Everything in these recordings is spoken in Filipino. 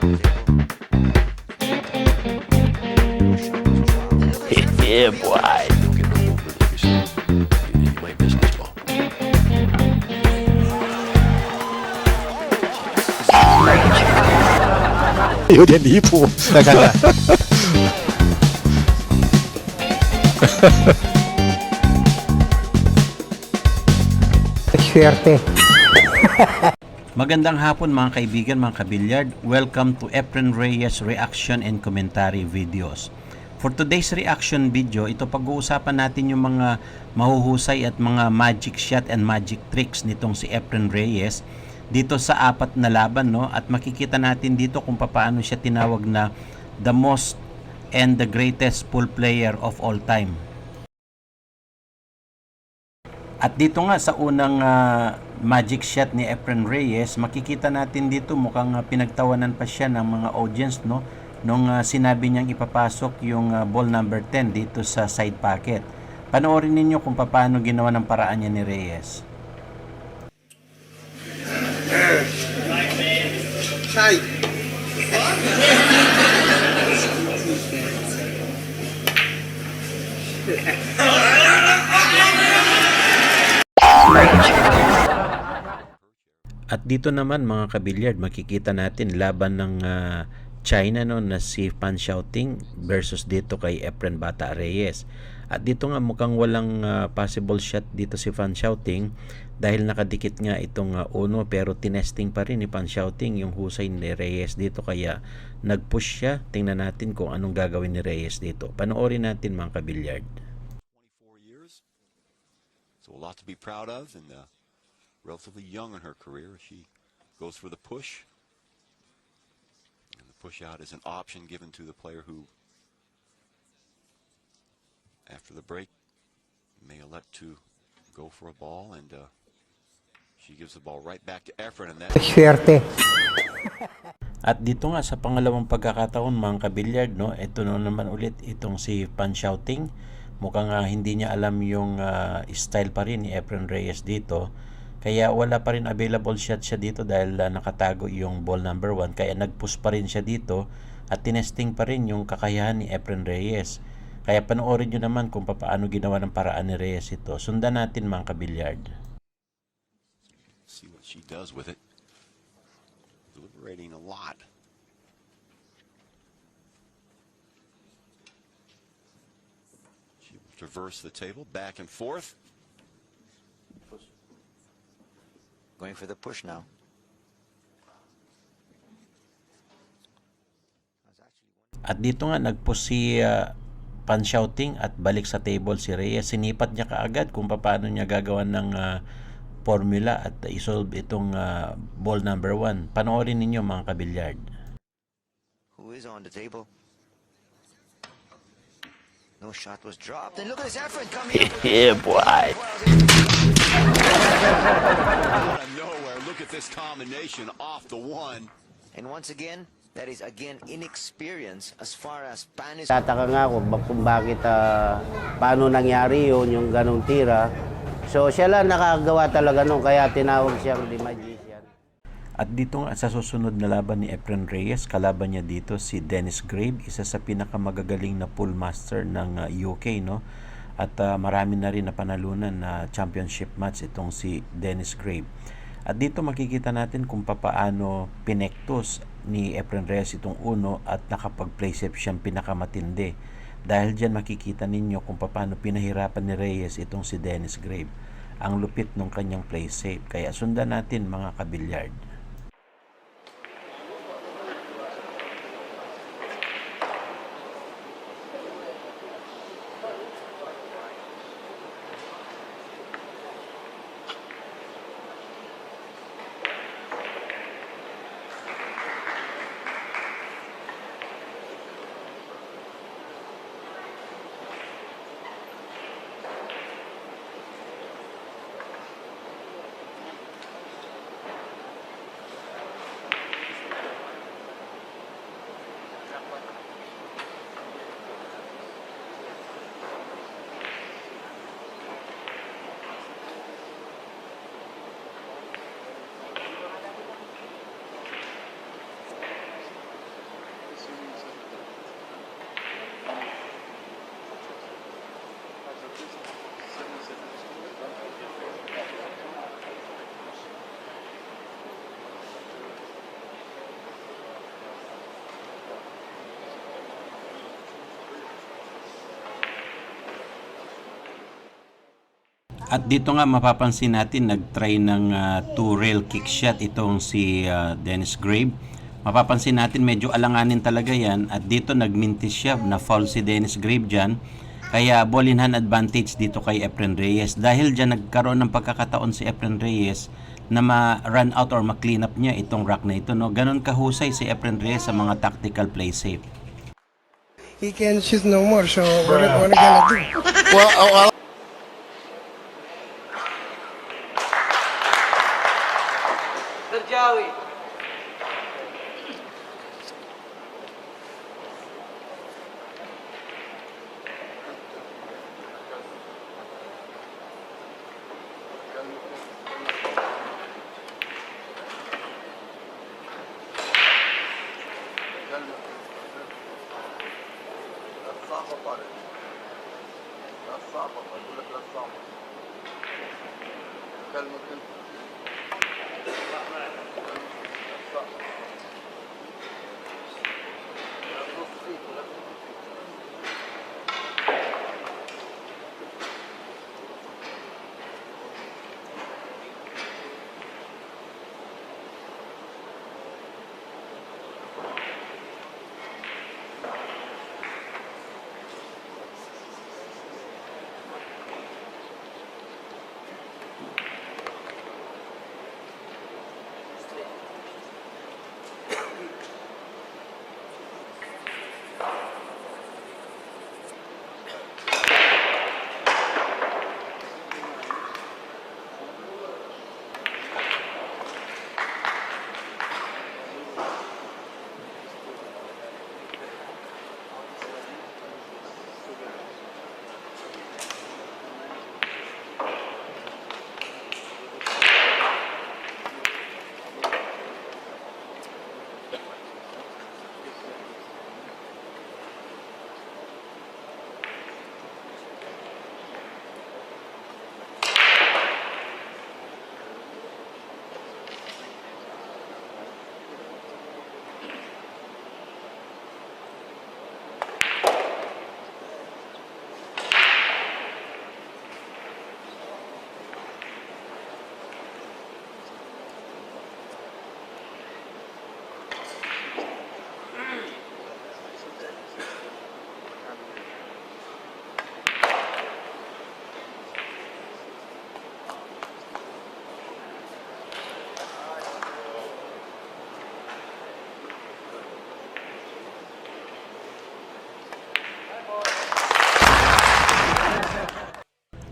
Yeah, boy. You might miss this ball.有点离谱。再看看，Swerte. Magandang hapon mga kaibigan, mga kabilyard. Welcome to Efren Reyes Reaction and Commentary Videos. For today's reaction video, ito pag-uusapan natin yung mga mahuhusay at mga magic shot and magic tricks nitong si Efren Reyes dito sa apat na laban, no? At makikita natin dito kung paano siya tinawag na the most and the greatest pool player of all time. At dito nga sa unang magic shot ni Efren Reyes, makikita natin dito mukhang pinagtawanan pa siya ng mga audience, no? Nung sinabi niyang ipapasok yung ball number 10 dito sa side pocket. Panoorin ninyo kung paano ginawa ng paraan niya ni Reyes. Side. At dito naman mga kabilyard, makikita natin laban ng China, no, na si Pan Shouting versus dito kay Efren Bata Reyes. At dito nga mukhang walang possible shot dito si Pan Shouting dahil nakadikit nga itong uno, pero tinesting pa rin ni Pan Shouting yung husay ni Reyes dito, kaya nag-push siya. Tingnan natin kung anong gagawin ni Reyes dito. Panoorin natin mga kabilyard. 24 years. So a lot to be proud of, and relatively young in her career. She goes for the push. And the push out is an option given to the player who, after the break, may elect to go for a ball, and she gives the ball right back to Efren, and that Swerte. At dito nga sa pangalawang pagkakataon mga kabilyard, no, ito na naman ulit itong si Pan Shouting. Mukhang hindi niya alam yung style pa rin ni Efren Reyes dito. Kaya wala pa rin available shot siya dito dahil nakatago yung ball number 1. Kaya nag-push pa rin siya dito at tinesting pa rin yung kakayahan ni Efren Reyes. Kaya panoorin nyo naman kung paano ginawa ng paraan ni Reyes ito. Sundan natin mga kabilyard. see what she does with it. Deliberating a lot. She will traverse the table back and forth. Going for the push now. At dito nga nag-push si Pan Shouting at balik sa table si Reyes. Sinipat niya kaagad kung paano niya gagawan ng formula at isolve itong ball number 1. Panoorin ninyo mga kabilyard. Who is on the table? No shot was dropped. And look at this effort coming. Yeah, boy. Out of nowhere, look at this combination off the one. And once again, that is again inexperience as far as Pan is. Tataka nga ako kung bakit, paano nangyari yun, yung ganong tira. So siya lang nakagawa talaga nun, kaya tinawag siyang The Magician. At dito nga sa susunod na laban ni Efren Reyes, kalaban niya dito si Dennis Grave, isa sa pinakamagagaling na pool master ng UK, no? At marami na rin na panalunan na championship match itong si Dennis Grave. At dito makikita natin kung paano pinektos ni Efren Reyes itong uno at nakapag-play safe siyang pinakamatindi. Dahil dyan makikita ninyo kung paano pinahirapan ni Reyes itong si Dennis Grave. Ang lupit ng kanyang play safe. Kaya sundan natin mga kabilyard. At dito nga mapapansin natin nag-try ng two rail kick shot itong si Dennis Grabe. Mapapansin natin medyo alanganin talaga yan at dito nagmintis siya na foul si Dennis Grabe dyan. Kaya ball in hand advantage dito kay Efren Reyes. Dahil dyan nagkaroon ng pagkakataon si Efren Reyes na ma-run out or ma-clean up niya itong rack na ito. No? Ganon kahusay si Efren Reyes sa mga tactical play safe. He can shoot no more, so what are gonna do? Well,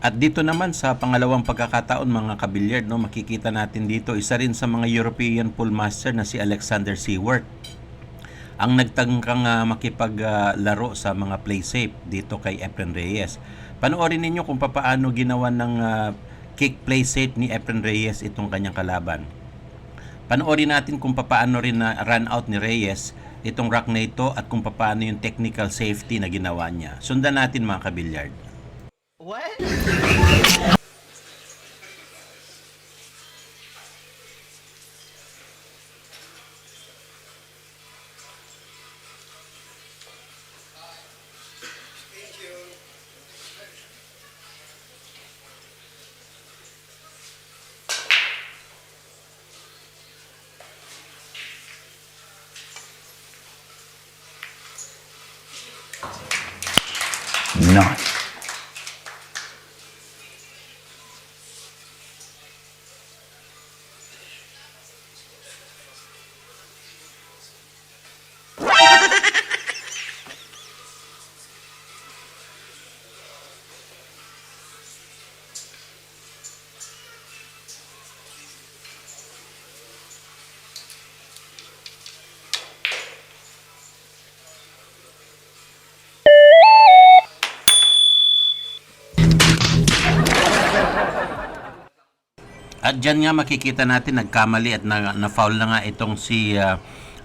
At dito naman sa pangalawang pagkakataon mga kabilyard, no, makikita natin dito isa rin sa mga European pool master na si Alexander Seward ang nagtangkang makipaglaro sa mga play safe dito kay Efren Reyes. Panoorin ninyo kung paano ginawa ng kick play safe ni Efren Reyes itong kanyang kalaban. Panoorin natin kung paano rin na run out ni Reyes itong rack na ito at kung paano yung technical safety na ginawa niya. Sundan natin mga kabilyard. nice. At dyan nga makikita natin nagkamali at na-foul na nga itong si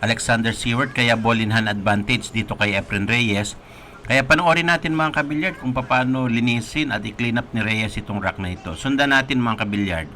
Alexander Seward, kaya ball in hand advantage dito kay Efren Reyes. Kaya panoorin natin mga kabilyard kung paano linisin at i-clean up ni Reyes itong rack na ito. Sundan natin mga kabilyard.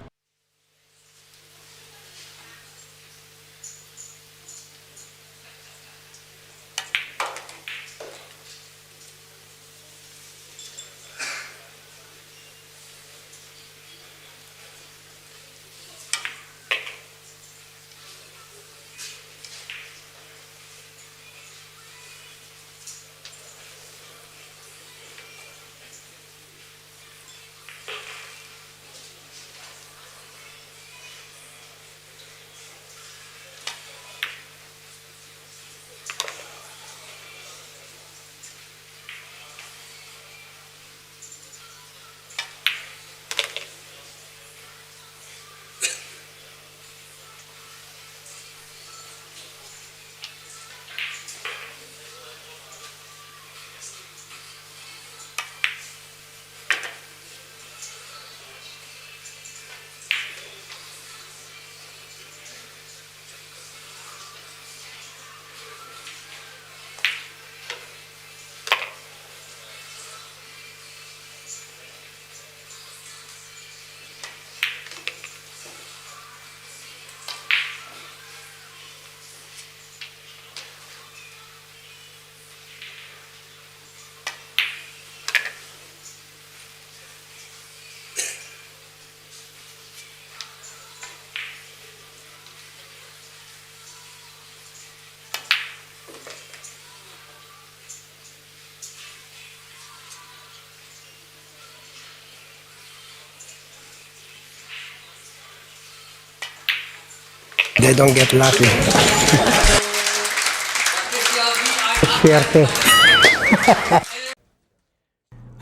they don't get lucky. Swerte.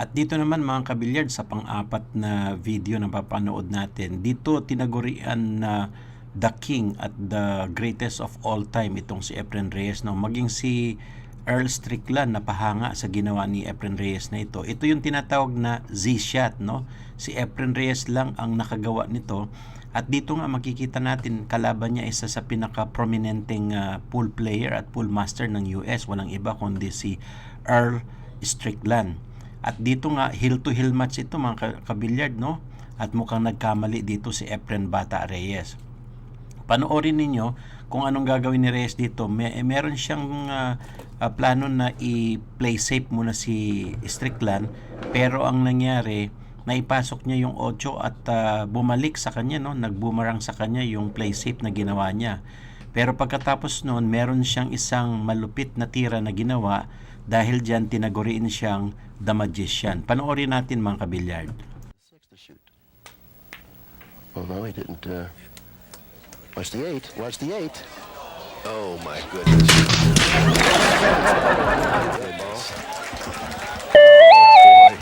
At dito naman mga kabilyard sa pang-apat na video na papanood natin, dito tinagurian na the king at the greatest of all time itong si Efren Reyes, no? Maging si Earl Strickland napahanga sa ginawa ni Efren Reyes na ito. Ito yung tinatawag na Z-shot, no? Si Efren Reyes lang ang nakagawa nito. At dito nga makikita natin kalaban niya isa sa pinaka-prominenteng pool player at pool master ng US. Walang iba kundi si Earl Strickland. At dito nga, heel-to-heel match ito mga kabilyard, no? At mukhang nagkamali dito si Efren Bata Reyes. Panoorin ninyo kung anong gagawin ni Reyes dito. Meron siyang plano na i-play safe muna si Strickland. Pero ang nangyari, naipasok niya yung 8 at bumalik sa kanya, no? Nagbumarang sa kanya yung play safe na ginawa niya. Pero pagkatapos noon, meron siyang isang malupit na tira na ginawa. Dahil dyan, tinaguriin siyang The Magician. Panoorin natin mga kabilyard. Oh, no, he didn't. Watch the 8. Watch the 8. Oh, my goodness. Oh, boy.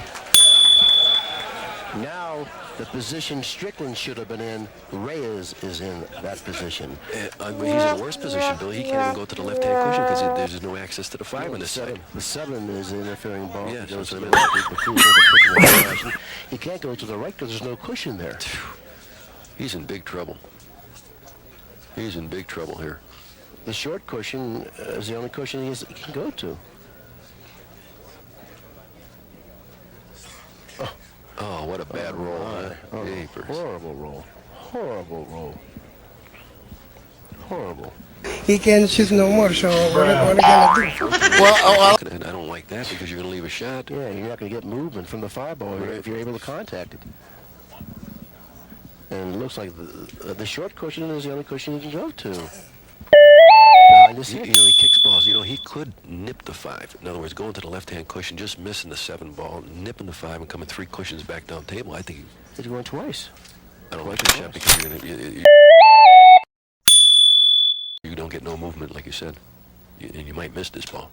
Now, the position Strickland should have been in, Reyes is in that position. He's in a worse position, Billy. He can't even go to the left-hand cushion because there's no access to the 5 on this side. The 7 is an interfering ball. Yeah, He goes to so the left. He can't go to the right because there's no cushion there. He's in big trouble. He's in big trouble here. The short cushion is the only cushion he can go to. Oh, what a bad roll. Oh, Jeepers. horrible roll. Horrible roll. Horrible. He can shoot no more, so what are you gonna do? And I don't like that because you're going to leave a shot. Yeah, you're not going to get movement from the fire ball if you're able to contact it. And it looks like the short cushion is the only cushion you can go to. Behind the You 6. know, he kicks balls. You know, he could nip the 5. In other words, going to the left-hand cushion, just missing the 7 ball, nipping the 5, and coming 3 cushions back down table. I think He's going twice. I don't like that shot because you're gonna, you don't get no movement, like you said, and you might miss this ball.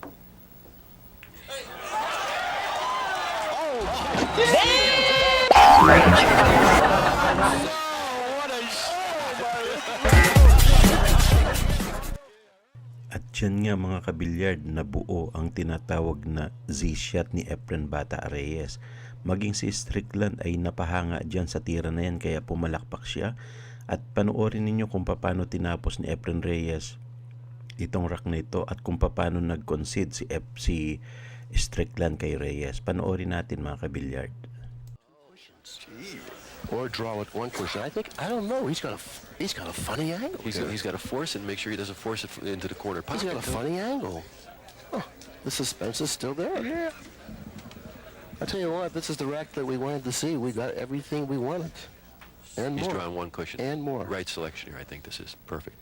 At dyan nga mga kabilyard, nabuo ang tinatawag na Z-shot ni Efren Bata Reyes. Maging si Strickland ay napahanga dyan sa tira na yan kaya pumalakpak siya. At panoorin ninyo kung paano tinapos ni Efren Reyes itong rack na ito at kung paano nag-concede si Strickland kay Reyes. Panoorin natin mga kabilyard. Or draw with one cushion. I don't know. He's got a funny angle. He's got to force it and make sure he doesn't force it into the corner pocket. He's got a funny angle. Oh, the suspense is still there. Yeah. I tell you what, this is the rack that we wanted to see. We got everything we wanted. And He's more. drawing one cushion. And more. Right selection here. I think this is perfect.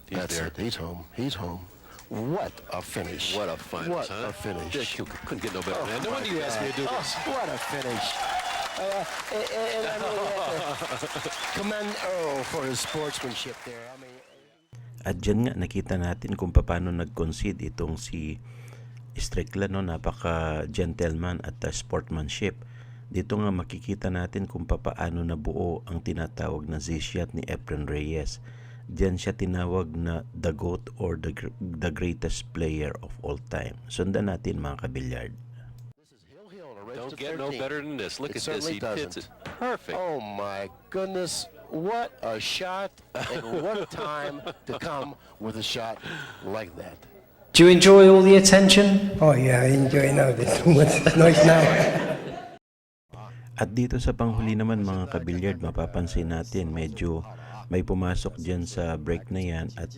He's That's there. it. He's home. He's home. What a finish. What a finals, What huh? a finish. Yeah, couldn't get no better, man. No wonder you asked me to do this. What a finish. And I really have to commend Earl for his sportsmanship there. I mean, At dyan nga nakita natin kung paano nag-concede itong si Strickland, no? Napaka-gentleman at sportsmanship. Dito nga makikita natin kung paano nabuo ang tinatawag na Z-shot ni Efren Reyes. Diyan siya tinawag na the GOAT or the greatest player of all time. Sundan natin mga kabilyard. Don't get no better than this. Look at this. He hits it perfect. oh my goodness. What a shot. And what a time to come with a shot like that. Do you enjoy all the attention? Oh yeah, I enjoy now. There's too much noise now. At dito sa panghuli naman mga kabilyard, mapapansin natin medyo may pumasok dyan sa break na yan at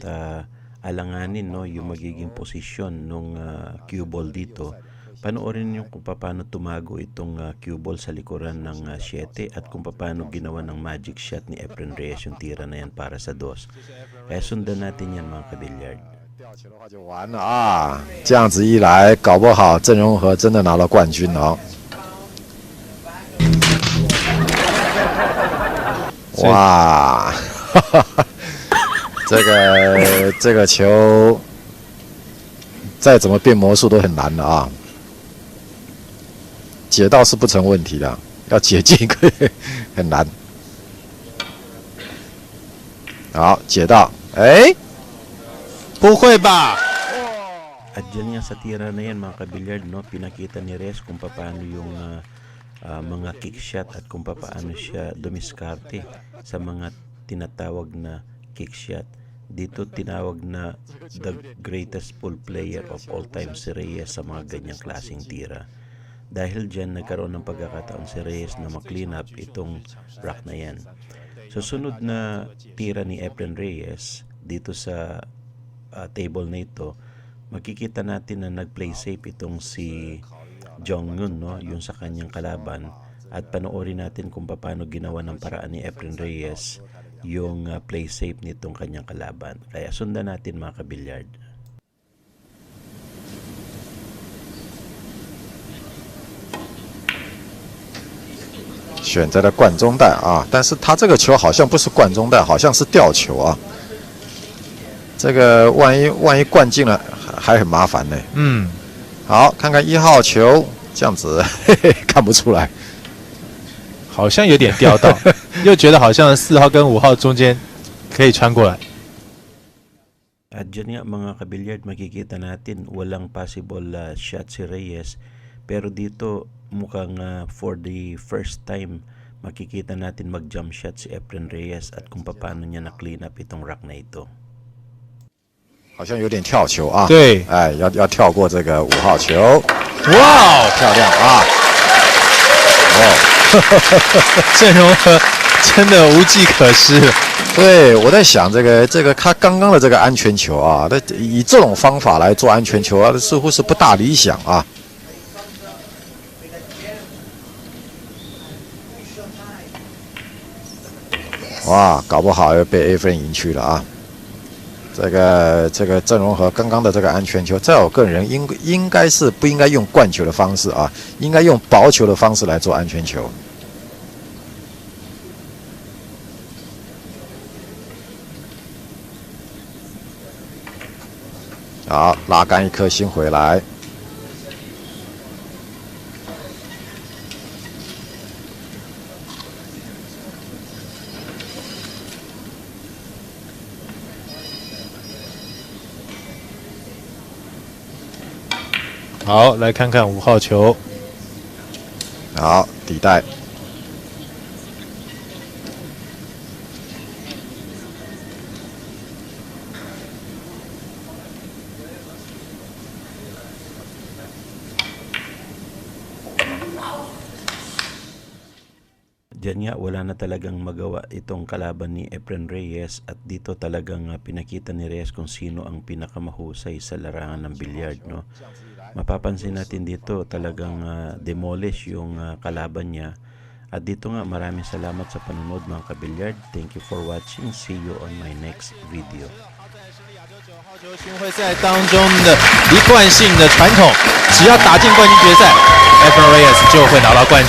alanganin, no, yung magiging posisyon ng cue ball dito. Panoorin niyo kung paano tumago itong cue ball sa likuran ng 7 at kung paano ginawa ng magic shot ni Efren Reyes yung tira na yan para sa 2. Kaya sundan natin yan mga kabilyard. 的话就完了啊！这样子一来，搞不好郑容和真的拿了冠军了。哇，这个球再怎么变魔术都很难了啊！解到是不成问题的，要解进很难。好，解到，哎，不会吧？ At dyan nga sa tira na yan mga kabilyard, no, pinakita ni Reyes kung paano yung mga kick shot at kung paano siya dumiskarte sa mga tinatawag na kick shot. Dito tinawag na the greatest pool player of all time si Reyes sa mga ganyang klaseng tira. Dahil dyan nagkaroon ng pagkakataon si Reyes na ma-clean up itong rack na yan. Susunod na tira ni Efren Reyes dito sa table na ito, makikita natin na nag-play safe itong si Jong-un, no, yung sa kanyang kalaban, at panoorin natin kung paano ginawa ng paraan ni Efren Reyes yung play safe nitong kanyang kalaban. Kaya sundan natin mga kabilyard. 选择了灌中带啊，但是他这个球好像不是灌中带，好像是吊球啊。这个万一灌进了，还很麻烦呢。嗯，好，看看1号球，这样子看不出来，好像有点掉到，又觉得好像4号跟5号中间可以穿过来。 At dyan nga mga kabilyard, makikita natin walang possible shot si Reyes, pero dito mukhang for the first time makikita natin mag-jump shot si Efren Reyes at kung paano niya na-clean up itong rack na ito. 好像有点跳球啊。对，哎，要跳过这个5号球。哇，漂亮啊！哦，郑容和真的无计可施。 对，我在想这个他刚刚的这个安全球啊，那以这种方法来做安全球啊，似乎是不大理想啊。哇，搞不好要被 A 分赢去了啊！这个郑容和刚刚的这个安全球，在我个人应该是不应该用灌球的方式啊，应该用薄球的方式来做安全球。 好，拉杆一颗星回来。好，来看看5号球。好，底带。 Diyan nga wala na talagang magawa itong kalaban ni Efren Reyes at dito talagang pinakita ni Reyes kung sino ang pinakamahusay sa larangan ng bilyard, no. Mapapansin natin dito talagang demolish yung kalaban niya. At dito nga maraming salamat sa panonood mga kabilyard. Thank you for watching. See you on my next video. 球星会赛当中的一贯性的传统，只要打进冠军决赛 ，Efren Reyes 就会拿到冠军。